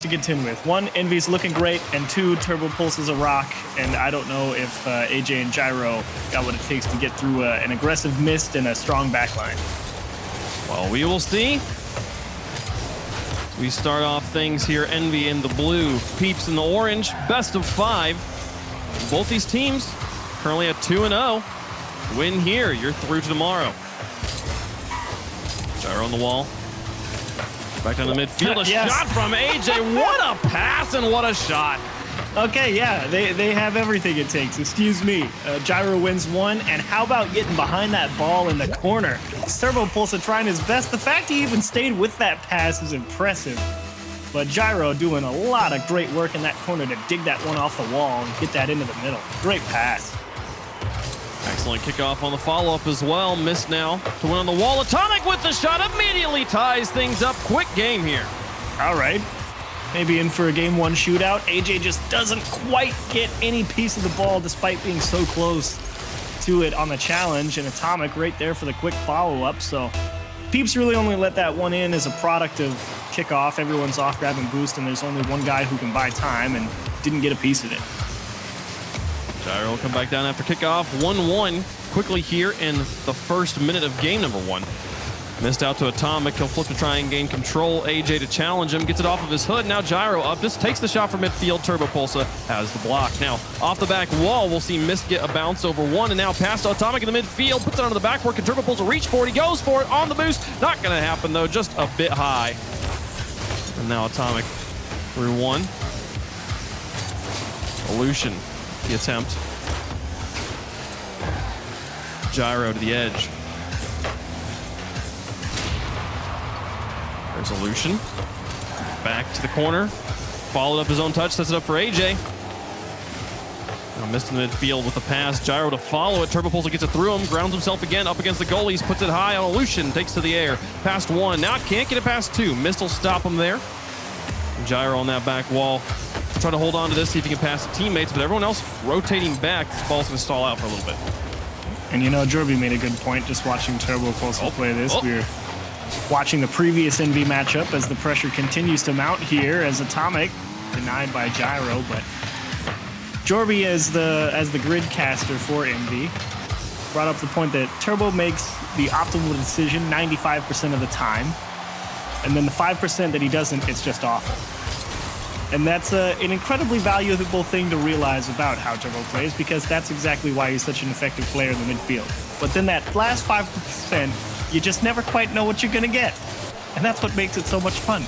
to contend with. One, EnVy's looking great, and two, Turbo Pulse is a rock, and I don't know if AJ and Gyro got what it takes to get through an aggressive mist and a strong backline. Well, we will see. We start off things here. EnVy in the blue, Peeps in the orange. Best of 5. Both these teams currently at 2-0. Win here, you're through to tomorrow. Gyro on the wall. Back down the midfield. A shot from AJ. What a pass and what a shot. Okay, yeah, they have everything it takes. Excuse me. Gyro wins one, and how about getting behind that ball in the corner? Turbo Pulse trying his best. The fact he even stayed with that pass is impressive. But Gyro doing a lot of great work in that corner to dig that one off the wall and get that into the middle. Great pass. Excellent kickoff on the follow-up as well. Missed now to win on the wall. Atomic with the shot immediately ties things up. Quick game here. All right. Maybe in for a game 1 shootout. AJ just doesn't quite get any piece of the ball despite being so close to it on the challenge. And Atomic right there for the quick follow-up. So Peeps really only let that one in as a product of kickoff. Everyone's off grabbing boost, and there's only one guy who can buy time and didn't get a piece of it. Gyro will come back down after kickoff. 1-1 quickly here in the first minute of game number 1. Missed out to Atomic. He'll flip to try and gain control. AJ to challenge him. Gets it off of his hood. Now Gyro up. Just takes the shot from midfield. Turbo Pulsa has the block. Now off the back wall, we'll see Mist get a bounce over one. And now past Atomic in the midfield. Puts it onto the backboard. Can Turbo Pulsa reach for it? He goes for it on the boost. Not going to happen though. Just a bit high. And now Atomic through one. Illusion. The attempt. Gyro to the edge. There's Illusion. Back to the corner. Followed up his own touch. Sets it up for AJ. Now missed in the midfield with the pass. Gyro to follow it. Turbo Pulsa gets it through him. Grounds himself again up against the goalies. Puts it high on Illusion. Takes to the air. Past one. Now can't get it past two. Mist will stop him there. Gyro on that back wall. Try to hold on to this, see if he can pass the teammates, but everyone else rotating back. This ball's going to stall out for a little bit. And you know, Jorby made a good point just watching Turbo Pulse play this. We're watching the previous EnVy matchup as the pressure continues to mount here as Atomic denied by Gyro, but Jorby as the grid caster for EnVy brought up the point that Turbo makes the optimal decision 95% of the time, and then the 5% that he doesn't, it's just awful. And that's an incredibly valuable thing to realize about how Turbo plays, because that's exactly why he's such an effective player in the midfield. But then that last 5%, you just never quite know what you're going to get. And that's what makes it so much fun.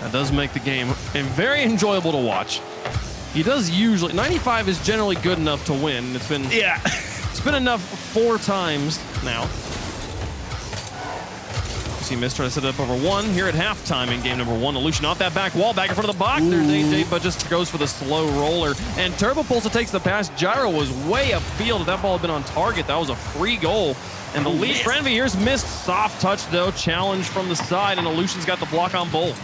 That does make the game very enjoyable to watch. He does usually, 95 is generally good enough to win. It's been enough 4 times now. See Mist try to set it up over one here at halftime in game number 1. Illusion off that back wall, back in front of the box. There's AJ, but just goes for the slow roller. And Turbo Pulsa takes the pass. Gyro was way upfield. If that ball had been on target, that was a free goal. And the lead for EnVy here's Mist. Soft touch though, challenge from the side, and Illusion's got the block on both.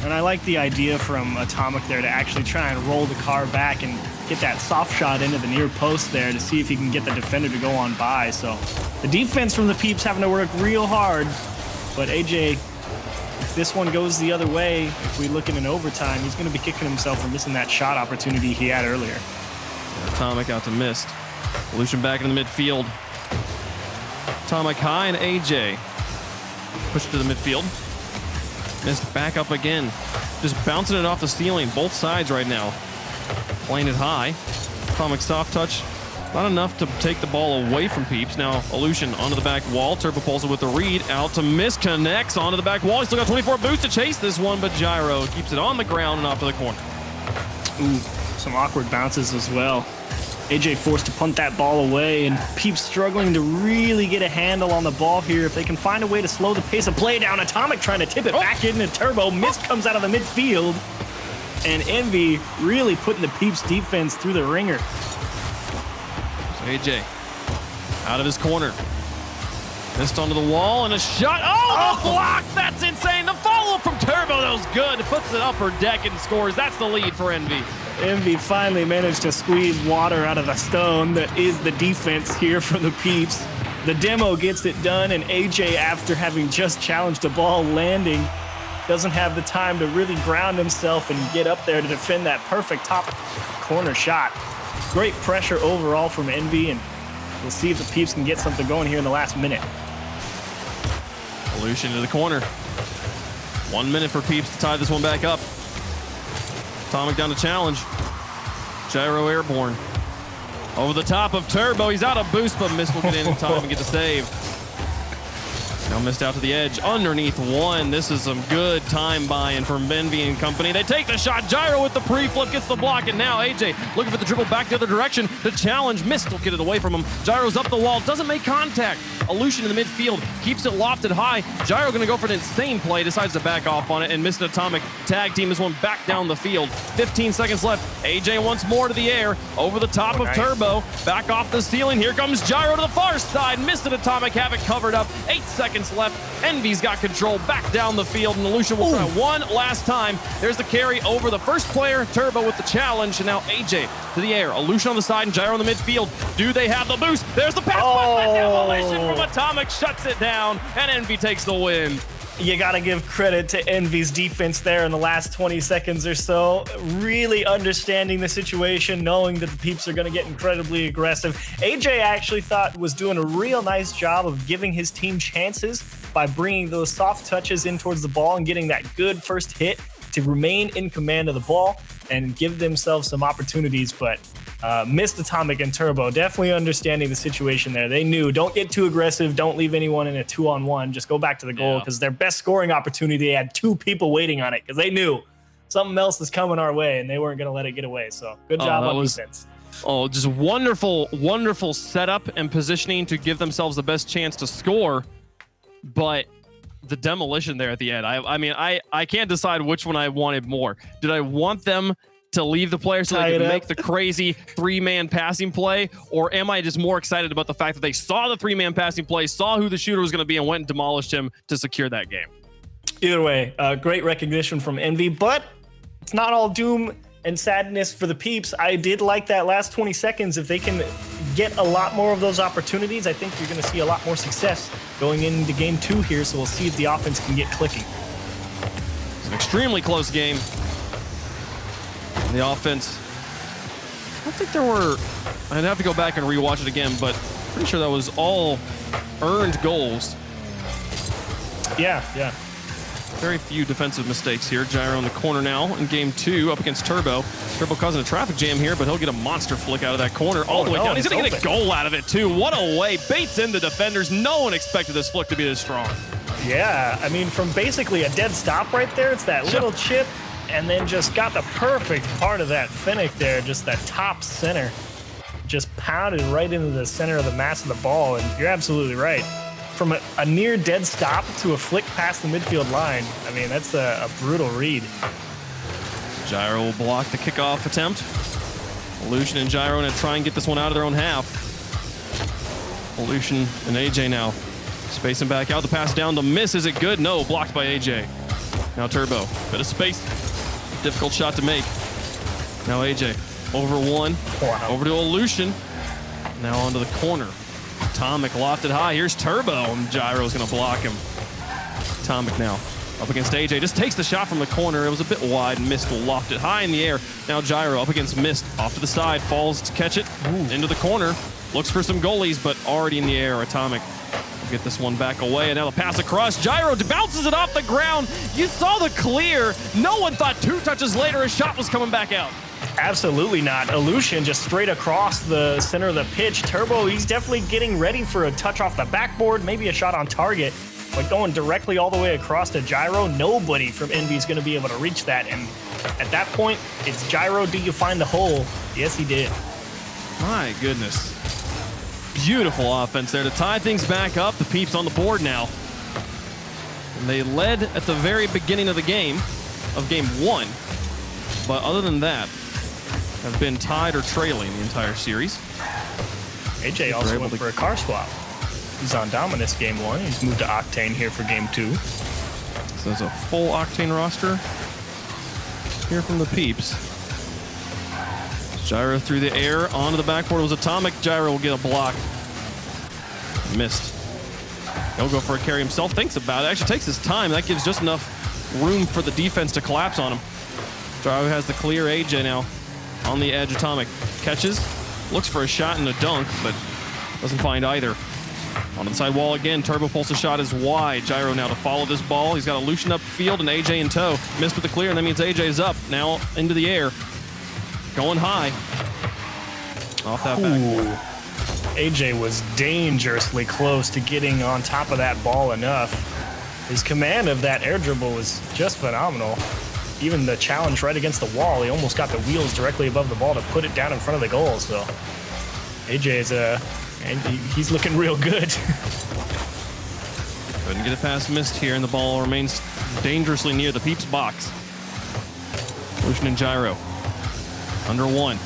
And I like the idea from Atomic there to actually try and roll the car back and get that soft shot into the near post there to see if he can get the defender to go on by. So the defense from the Peeps having to work real hard. But AJ, if this one goes the other way, if we look in an overtime, he's going to be kicking himself for missing that shot opportunity he had earlier. Atomic out to Mist. Illusion back in the midfield. Atomic high and AJ. Push it to the midfield. Mist back up again. Just bouncing it off the ceiling. Both sides right now. Playing it high. Atomic soft touch. Not enough to take the ball away from Peeps. Now Illusion onto the back wall. Turbo Pulsa with the read. Out to Mist. Connects onto the back wall. He's still got 24 boost to chase this one, but Gyro keeps it on the ground and off to the corner. Ooh, some awkward bounces as well. AJ forced to punt that ball away, and Peeps struggling to really get a handle on the ball here. If they can find a way to slow the pace of play down, Atomic trying to tip it back into Turbo. Mist comes out of the midfield, and EnVy really putting the Peeps defense through the ringer. AJ out of his corner. Missed onto the wall and a shot. Oh, the block! That's insane. The follow-up from Turbo, that was good. Puts it upper deck and scores. That's the lead for EnVy. EnVy finally managed to squeeze water out of the stone that is the defense here for the Peeps. The demo gets it done, and AJ, after having just challenged a ball landing doesn't have the time to really ground himself and get up there to defend that perfect top corner shot. Great pressure overall from EnVy, and we'll see if the Peeps can get something going here in the last minute. Illusion to the corner. 1 minute for Peeps to tie this one back up. Atomic down to challenge. Gyro airborne. Over the top of Turbo. He's out of boost, but Mist will get in time and get the save. Now Mist out to the edge. Underneath one. This is some good time buying from EnVy and company. They take the shot. Gyro with the pre-flip gets the block, and now AJ looking for the dribble back the other direction to challenge. Mist will get it away from him. Gyro's up the wall. Doesn't make contact. Illusion in the midfield. Keeps it lofted high. Gyro going to go for an insane play. Decides to back off on it, and Mist and Atomic tag team this one back down the field. 15 seconds left. AJ once more to the air. Over the top of Turbo. Back off the ceiling. Here comes Gyro to the far side. Mist and Atomic have it covered up. 8 seconds left. EnVy's got control back down the field, and Illusion will try one last time. There's the carry over the first player. Turbo with the challenge, and now AJ to the air. Illusion on the side and Gyro in the midfield. Do they have the boost? There's the pass. But the demolition from Atomic shuts it down, and EnVy takes the win. You got to give credit to EnVy's defense there in the last 20 seconds or so. Really understanding the situation, knowing that the Peeps are going to get incredibly aggressive. AJ actually thought was doing a real nice job of giving his team chances by bringing those soft touches in towards the ball and getting that good first hit to remain in command of the ball and give themselves some opportunities. But Mist, Atomic, and Turbo definitely understanding the situation there. They knew, don't get too aggressive, don't leave anyone in a 2-on-1, just go back to the goal, because their best scoring opportunity, they had 2 people waiting on it because they knew something else is coming our way and they weren't going to let it get away. So good job on defense. Oh, just wonderful, wonderful setup and positioning to give themselves the best chance to score. But the demolition there at the end, I mean, I can't decide which one I wanted more. Did I want them to leave the player so they could make the crazy 3-man passing play, or am I just more excited about the fact that they saw the 3-man passing play, saw who the shooter was going to be, and went and demolished him to secure that game? Either way, great recognition from EnVy, but it's not all doom and sadness for the Peeps. I did like that last 20 seconds. If they can get a lot more of those opportunities, I think you're going to see a lot more success going into game 2 here, so we'll see if the offense can get clicking. It's an extremely close game. The offense, I don't think there were, I'd have to go back and rewatch it again, but pretty sure that was all earned goals. Yeah. Very few defensive mistakes here. Gyro in the corner now in game 2 up against Turbo. Turbo causing a traffic jam here, but he'll get a monster flick out of that corner all the way down. He's going to get a goal out of it too. What a way. Baits in the defenders. No one expected this flick to be this strong. Yeah, I mean, from basically a dead stop right there, it's that little chip, and then just got the perfect part of that finick there, just that top center. Just pounded right into the center of the mass of the ball, and you're absolutely right. From a near dead stop to a flick past the midfield line, I mean, that's a brutal read. Gyro will block the kickoff attempt. Illusion and Gyro going to try and get this one out of their own half. Illusion and AJ now spacing back out. The pass down, the miss. Is it good? No, blocked by AJ. Now Turbo, bit of space. Difficult shot to make. Now AJ, over one. Wow. Over to Illusion. Now onto the corner. Atomic lofted high. Here's Turbo, and Gyro's going to block him. Atomic now up against AJ. Just takes the shot from the corner. It was a bit wide. Mist will loft it high in the air. Now Gyro up against Mist. Off to the side. Falls to catch it. Into the corner. Looks for some goalies, but already in the air. Atomic will get this one back away. And now the pass across. Gyro bounces it off the ground. You saw the clear. No one thought 2 touches later a shot was coming back out. Absolutely not. Illusion just straight across the center of the pitch. Turbo, he's definitely getting ready for a touch off the backboard, maybe a shot on target. But going directly all the way across to Gyro, nobody from EnVy is going to be able to reach that. And at that point, it's Gyro, do you find the hole? Yes, he did. My goodness. Beautiful offense there to tie things back up. The Peeps on the board now. And they led at the very beginning of the game, of game 1. But other than that, have been tied or trailing the entire series. AJ also went for a car swap. He's on Dominus game 1. He's moved to Octane here for game 2. So there's a full Octane roster here from the Peeps. Gyro through the air, onto the backboard. It was Atomic. Gyro will get a block. Missed. He'll go for a carry himself. Thinks about it. Actually takes his time. That gives just enough room for the defense to collapse on him. Gyro has the clear. AJ now on the edge. Atomic catches, looks for a shot and a dunk, but doesn't find either. On the side wall again, Turbo Pulse's shot is wide. Gyro now to follow this ball. He's got Illusion up field and AJ in tow. Missed with the clear, and that means AJ is up. Now into the air. Going high. Off that backboard. AJ was dangerously close to getting on top of that ball enough. His command of that air dribble was just phenomenal. Even the challenge right against the wall, he almost got the wheels directly above the ball to put it down in front of the goal. So AJ is and he's looking real good. Couldn't get it past missed here, and the ball remains dangerously near the Peeps box. Illusion and Gyro. Under 1.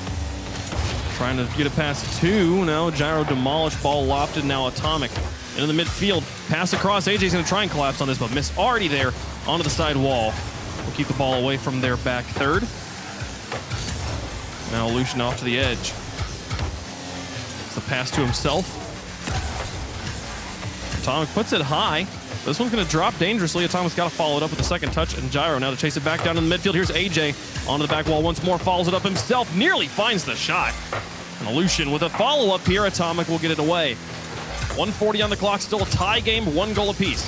Trying to get it past 2. Now Gyro demolished, ball lofted, now Atomic. Into the midfield, pass across. AJ's gonna try and collapse on this, but miss already there onto the side wall. We'll keep the ball away from their back third. Now Illusion off to the edge. It's the pass to himself. Atomic puts it high. This one's gonna drop dangerously. Atomic's gotta follow it up with a second touch, and Gyro now to chase it back down in the midfield. Here's AJ onto the back wall once more, follows it up himself, nearly finds the shot. And Illusion with a follow-up here. Atomic will get it away. 1:40 on the clock, still a tie game, 1 goal apiece.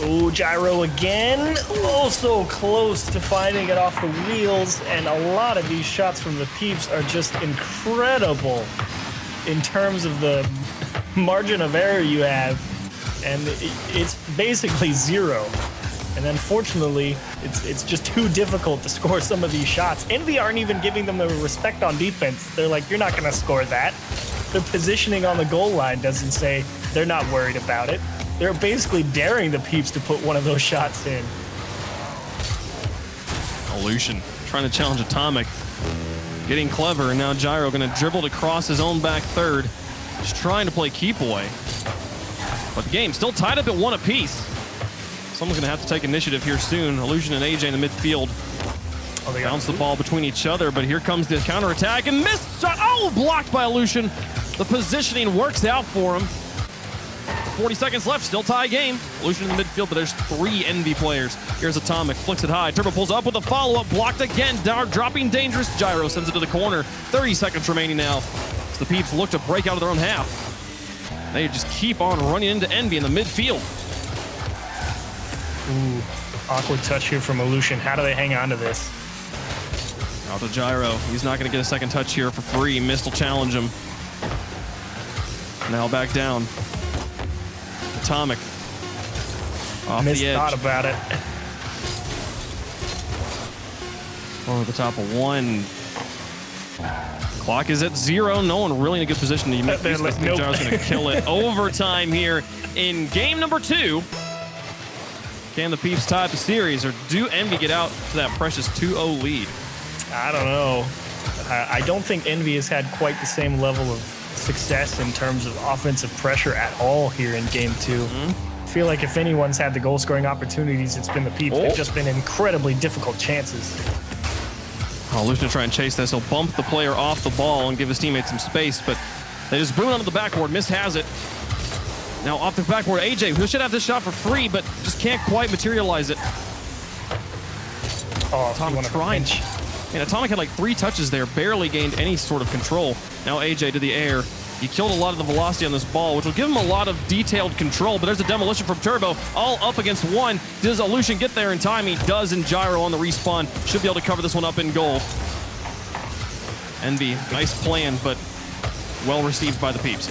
Oh, Gyro again. Oh, so close to finding it off the wheels. And a lot of these shots from the Peeps are just incredible in terms of the margin of error you have. And it's basically 0. And unfortunately, it's just too difficult to score some of these shots. EnVy aren't even giving them the respect on defense. They're like, you're not going to score that. Their positioning on the goal line doesn't say they're not worried about it. They're basically daring the Peeps to put one of those shots in. Illusion trying to challenge Atomic. Getting clever, and now Gyro going to dribble to cross his own back third. Just trying to play keep away. But the game still tied up at 1 apiece. Someone's going to have to take initiative here soon. Illusion and AJ in the midfield. Oh, they bounce the ball between each other, but here comes the counterattack and missed shot. Oh, blocked by Illusion. The positioning works out for him. 40 seconds left, still tie game. Illusion in the midfield, but there's 3 EnVy players. Here's Atomic, flicks it high. Turbo pulls up with a follow-up, blocked again. Dropping dangerous. Gyro sends it to the corner. 30 seconds remaining now. As the Peeps look to break out of their own half. They just keep on running into EnVy in the midfield. Ooh, awkward touch here from Illusion. How do they hang on to this? Out to Gyro. He's not going to get a second touch here for free. Mist will challenge him. Now back down. Atomic. Off the edge. Thought about it. Over the top of 1. Clock is at 0. No one really in a good position to make this. I think Gyro's going to kill it. Overtime here in game number 2. Can the Peeps tie up the series, or do EnVy get out to that precious 2-0 lead? I don't know. I don't think EnVy has had quite the same level of success in terms of offensive pressure at all here in game 2. I feel like if anyone's had the goal-scoring opportunities, it's been the Peeps. They've just been incredibly difficult chances. Oh, Illusion to try and chase this. He'll bump the player off the ball and give his teammates some space, but they just boom it onto the backboard. Miss has it. Now off the backboard, AJ, who should have this shot for free, but just can't quite materialize it. Oh, Atomic trying. Man, Atomic had like 3 touches there, barely gained any sort of control. Now AJ to the air. He killed a lot of the velocity on this ball, which will give him a lot of detailed control, but there's a demolition from Turbo, all up against 1. Does Illusion get there in time? He does, and Gyro on the respawn should be able to cover this one up in goal. EnVy, nice plan, but well received by the Peeps.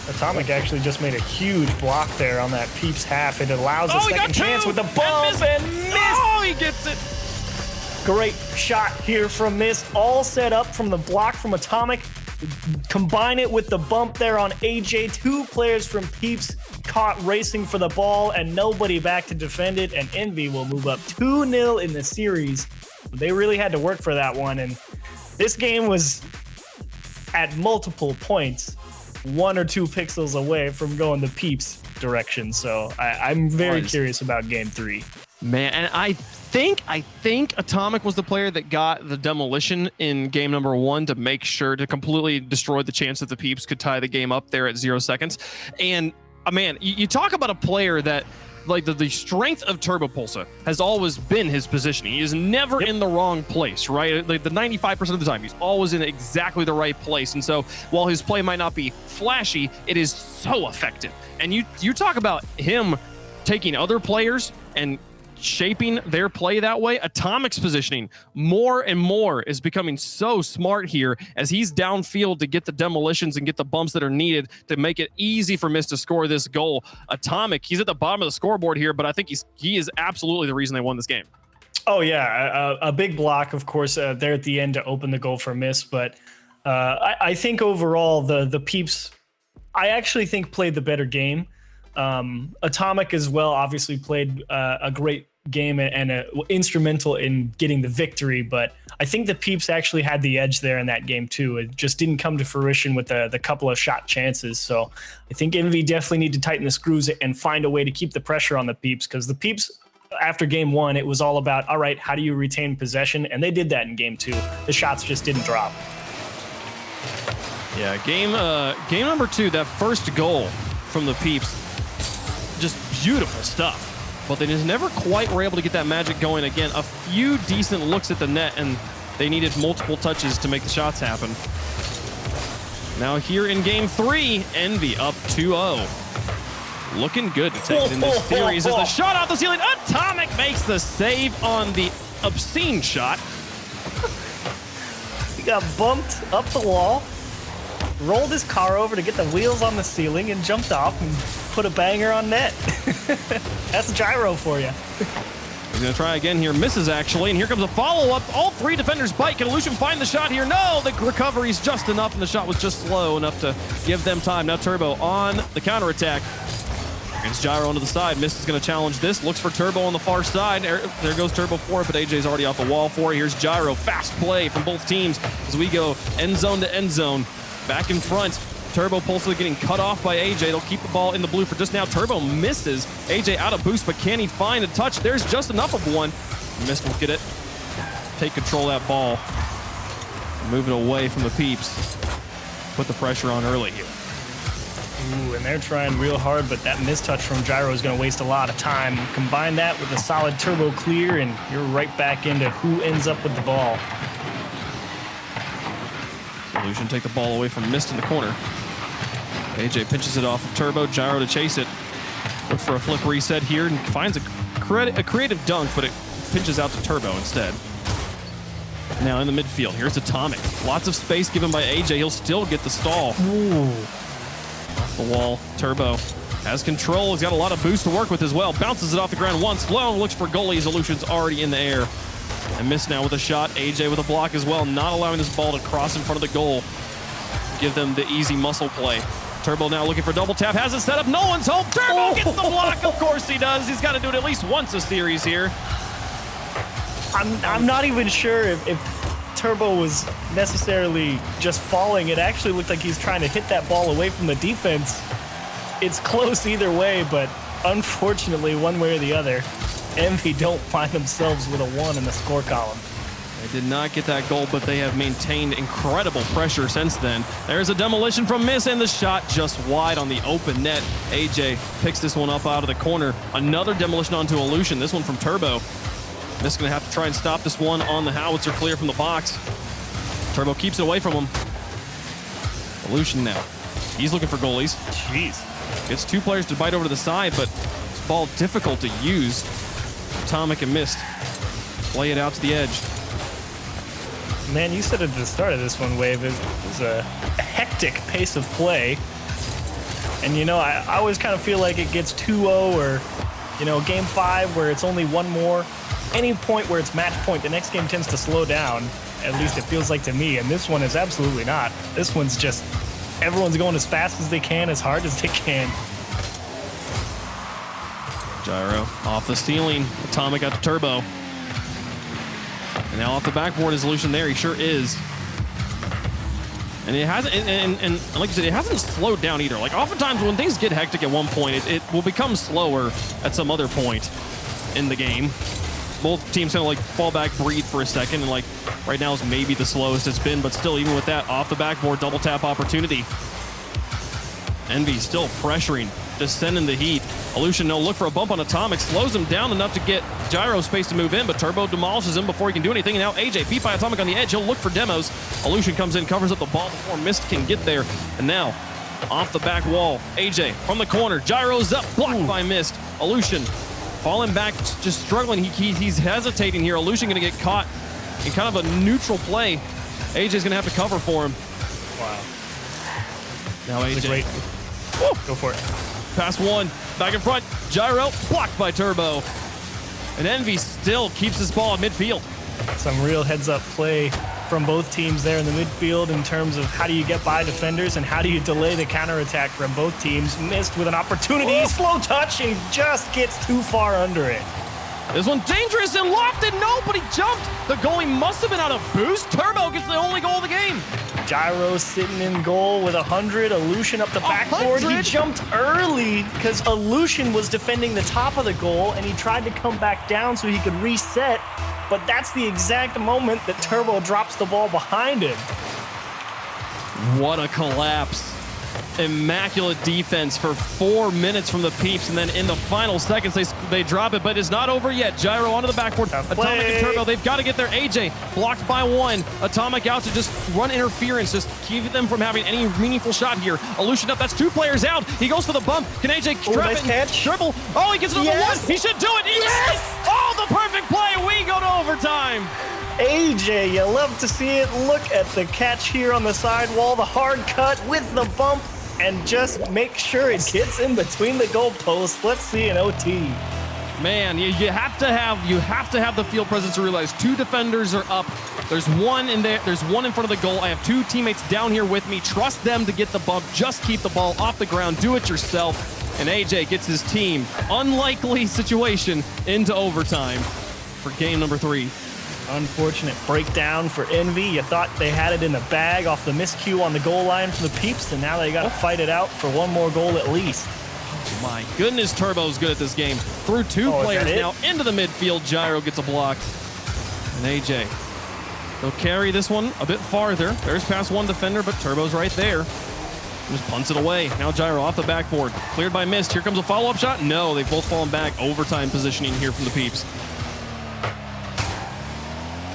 Atomic actually just made a huge block there on that Peeps half. It allows a second chance with the bump and miss. Oh, he gets it. Great shot here from Mist. All set up from the block from Atomic. Combine it with the bump there on AJ. 2 players from Peeps caught racing for the ball and nobody back to defend it. And EnVy will move up 2-0 in the series. They really had to work for that one. And this game was at multiple points 1 or 2 pixels away from going the Peeps direction. So I'm very curious about game 3. Man, and I think Atomic was the player that got the demolition in game number 1 to make sure to completely destroy the chance that the Peeps could tie the game up there at 0 seconds. And man, you talk about a player that the strength of Turbo Pulsa has always been his positioning. He is never in the wrong place, right? Like the 95% of the time, he's always in exactly the right place. And so while his play might not be flashy, it is so effective. And you talk about him taking other players and shaping their play that way. Atomic's positioning more and more is becoming so smart here as he's downfield to get the demolitions and get the bumps that are needed to make it easy for Mist to score this goal. Atomic, he's at the bottom of the scoreboard here, but I think he is absolutely the reason they won this game. Oh yeah, a big block, of course, there at the end to open the goal for Mist. But I think overall the Peeps, I actually think played the better game. Atomic as well obviously played a great game and instrumental in getting the victory, but I think the Peeps actually had the edge there in that game too. It just didn't come to fruition with the couple of shot chances. So I think EnVy definitely need to tighten the screws and find a way to keep the pressure on the Peeps, because the Peeps after game one, it was all about, all right, how do you retain possession? And they did that in game two. The shots just didn't drop. Yeah, game number two, that first goal from the Peeps, just beautiful stuff. But they just never quite were able to get that magic going again. A few decent looks at the net, and they needed multiple touches to make the shots happen. Now here in game three, EnVy up 2-0. Looking good to take it in this series as the shot off the ceiling. Atomic makes the save on the obscene shot. He got bumped up the wall, rolled his car over to get the wheels on the ceiling, and jumped off and put a banger on net. That's gyro for you. He's going to try again here. Misses, actually. And here comes a follow-up. All three defenders bite. Can Illusion find the shot here? No! The recovery's just enough, and the shot was just slow enough to give them time. Now Turbo on the counterattack. Against Gyro onto the side. Mist is going to challenge this. Looks for Turbo on the far side. There goes Turbo for it, but AJ's already off the wall for it. Here's Gyro. Fast play from both teams as we go end zone to end zone. Back in front. Turbo Pulsa getting cut off by AJ. They'll keep the ball in the blue for just now. Turbo misses. AJ out of boost, but can he find a touch? There's just enough of one. Mist will get it. Take control of that ball. Move it away from the Peeps. Put the pressure on early here. Ooh, and they're trying real hard, but that mistouch from Gyro is going to waste a lot of time. Combine that with a solid Turbo clear, and you're right back into who ends up with the ball. Illusion take the ball away from Mist in the corner. AJ pinches it off of Turbo. Gyro to chase it. Looks for a flip reset here and finds a creative dunk, but it pinches out to Turbo instead. Now in the midfield, here's Atomic. Lots of space given by AJ. He'll still get the stall. Ooh. Off the wall, Turbo has control. He's got a lot of boost to work with as well. Bounces it off the ground once. Slow, looks for goalies. Illusion's already in the air. And Mist now with a shot. AJ with a block as well, not allowing this ball to cross in front of the goal. Give them the easy muscle play. Turbo now looking for double tap. Has it set up. No one's home. Turbo gets the block. Of course he does. He's got to do it at least once a series here. I'm not even sure if Turbo was necessarily just falling. It actually looked like he's trying to hit that ball away from the defense. It's close either way, but unfortunately, one way or the other, EnVy don't find themselves with a 1 in the score column. They did not get that goal, but they have maintained incredible pressure since then. There's a demolition from Mist, and the shot just wide on the open net. AJ picks this one up out of the corner. Another demolition onto Illusion, this one from Turbo. Mist going to have to try and stop this one on the howitzer clear from the box. Turbo keeps it away from him. Illusion now. He's looking for goalies. Jeez. Gets two players to bite over to the side, but this ball difficult to use. Atomic and Mist play it out to the edge. Man, you said at the start of this one, Wave, it was a hectic pace of play. And, you know, I always kind of feel like it gets 2-0 or, you know, game 5 where it's only one more. Any point where it's match point, the next game tends to slow down. At least it feels like to me. And this one is absolutely not. This one's just everyone's going as fast as they can, as hard as they can. Gyro off the ceiling. Atomic out to Turbo. And now off the backboard is Illusion there. He sure is. And it hasn't, and like you said, it hasn't slowed down either. Like oftentimes when things get hectic at one point, it will become slower at some other point in the game. Both teams kind of like fall back, breathe for a second, and like right now is maybe the slowest it's been, but still, even with that, off the backboard double tap opportunity. EnVy still pressuring just sending the heat. Illusion, no look for a bump on Atomic, slows him down enough to get Gyro space to move in, but Turbo demolishes him before he can do anything. And now AJ, beat by Atomic on the edge. He'll look for demos. Illusion comes in, covers up the ball before Mist can get there. And now, off the back wall, AJ from the corner. Gyro's up, blocked by Mist. Illusion falling back, just struggling. He's hesitating here. Illusion going to get caught in kind of a neutral play. AJ's going to have to cover for him. Wow. Now AJ. Go for it. Pass one, back in front. Gyro blocked by Turbo. And EnVy still keeps this ball at midfield. Some real heads-up play from both teams there in the midfield in terms of how do you get by defenders and how do you delay the counterattack from both teams. Missed with an opportunity, slow touch, and just gets too far under it. This one dangerous and lofted. Nobody jumped. The goalie must have been out of boost. Turbo gets the only goal of the game. Gyro sitting in goal with 100. Illusion up the backboard. He jumped early because Illusion was defending the top of the goal and he tried to come back down so he could reset. But that's the exact moment that Turbo drops the ball behind him. What a collapse. Immaculate defense for 4 minutes from the Peeps, and then in the final seconds they drop it, but it's not over yet. Gyro onto the backboard. Atomic and Turbo, they've got to get there. AJ blocked by one. Atomic out to just run interference, just keep them from having any meaningful shot here. Illusion up, that's 2 players out. He goes for the bump. Can AJ trap it? Nice Dribble. Oh, he gets it on the one. He should do it. Yes! Oh, the perfect play. We go to overtime. AJ, you love to see it. Look at the catch here on the sidewall, the hard cut with the bump, and just make sure it gets in between the goalposts. Let's see an OT. Man, you have to have the field presence to realize 2 defenders are up. There's one in there. There's one in front of the goal. I have 2 teammates down here with me. Trust them to get the bump. Just keep the ball off the ground. Do it yourself. And AJ gets his team, unlikely situation, into overtime for game number 3. Unfortunate breakdown for EnVy. You thought they had it in the bag off the miscue on the goal line for the Peeps, and now they got to fight it out for one more goal at least. Oh my goodness, Turbo's good at this game. Through 2 players now into the midfield. Gyro gets a block. And AJ, they'll carry this one a bit farther. There's past 1 defender, but Turbo's right there. Just punts it away. Now Gyro off the backboard. Cleared by Mist. Here comes a follow-up shot. No, they've both fallen back. Overtime positioning here from the Peeps.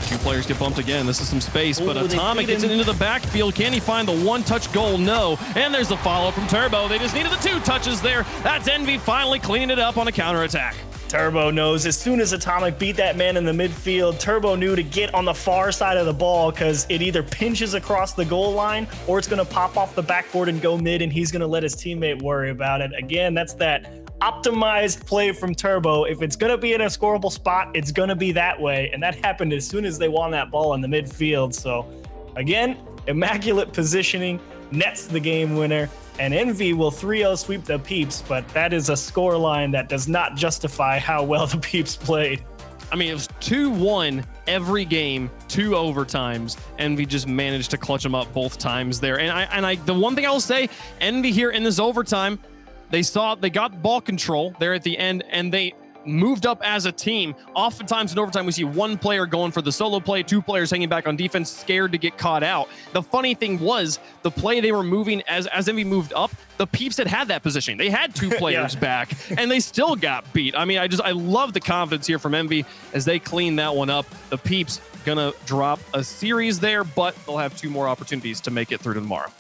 2 players get bumped again. This is some space, but Atomic gets it into the backfield. Can he find the 1-touch goal? No. And there's the follow from Turbo. They just needed the 2 touches there. That's EnVy finally cleaning it up on a counterattack. Turbo knows as soon as Atomic beat that man in the midfield, Turbo knew to get on the far side of the ball because it either pinches across the goal line or it's going to pop off the backboard and go mid, and he's going to let his teammate worry about it. Again, that's that optimized play from Turbo. If it's going to be in a scoreable spot, it's going to be that way. And that happened as soon as they won that ball in the midfield. So again, immaculate positioning, nets the game winner. And EnVy will 3-0 sweep the Peeps, but that is a score line that does not justify how well the Peeps played. I mean, it was 2-1 every game, 2 overtimes. EnVy just managed to clutch them up both times there. And the one thing I will say, EnVy here in this overtime, they got ball control there at the end, and they moved up as a team. Oftentimes in overtime, we see 1 player going for the solo play, 2 players hanging back on defense, scared to get caught out. The funny thing was, the play they were moving as EnVy moved up, the Peeps had that position. They had 2 players back, and they still got beat. I mean, I love the confidence here from EnVy as they clean that one up. The Peeps gonna drop a series there, but they'll have 2 more opportunities to make it through to tomorrow.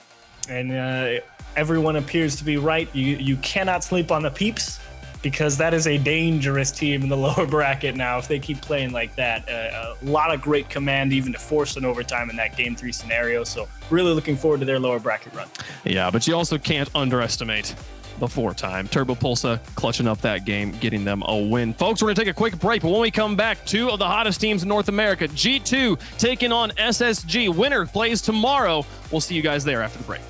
And everyone appears to be right. You cannot sleep on the Peeps, because that is a dangerous team in the lower bracket now if they keep playing like that. A lot of great command even to force an overtime in that Game 3 scenario. So really looking forward to their lower bracket run. Yeah, but you also can't underestimate the 4-time Turbo Pulsa clutching up that game, getting them a win. Folks, we're going to take a quick break, but when we come back, 2 of the hottest teams in North America, G2 taking on SSG. Winner plays tomorrow. We'll see you guys there after the break.